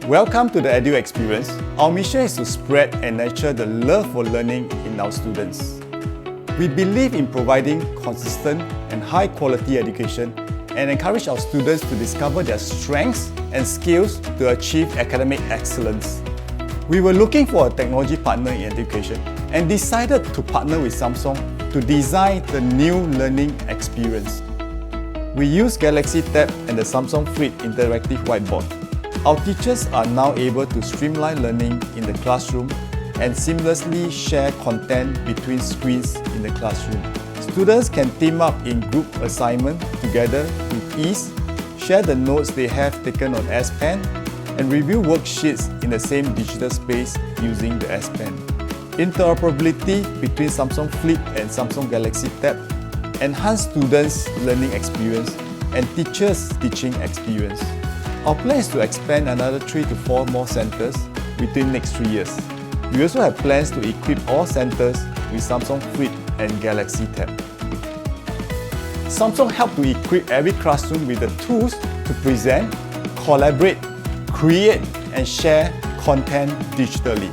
Welcome to the Edu Experience. Our mission is to spread and nurture the love for learning in our students. We believe in providing consistent and high-quality education and encourage our students to discover their strengths and skills to achieve academic excellence. We were looking for a technology partner in education and decided to partner with Samsung to design the new learning experience. We use Galaxy Tab and the Samsung Flip interactive whiteboard. Our teachers are now able to streamline learning in the classroom and seamlessly share content between screens in the classroom. Students can team up in group assignment together with ease, share the notes they have taken on S Pen, and review worksheets in the same digital space using the S Pen. Interoperability between Samsung Flip and Samsung Galaxy Tab enhance students' learning experience and teachers' teaching experience. Our plan is to expand another 3 to 4 more centers within next 3 years. We also have plans to equip all centers with Samsung Flip and Galaxy Tab. Samsung helps to equip every classroom with the tools to present, collaborate, create and share content digitally.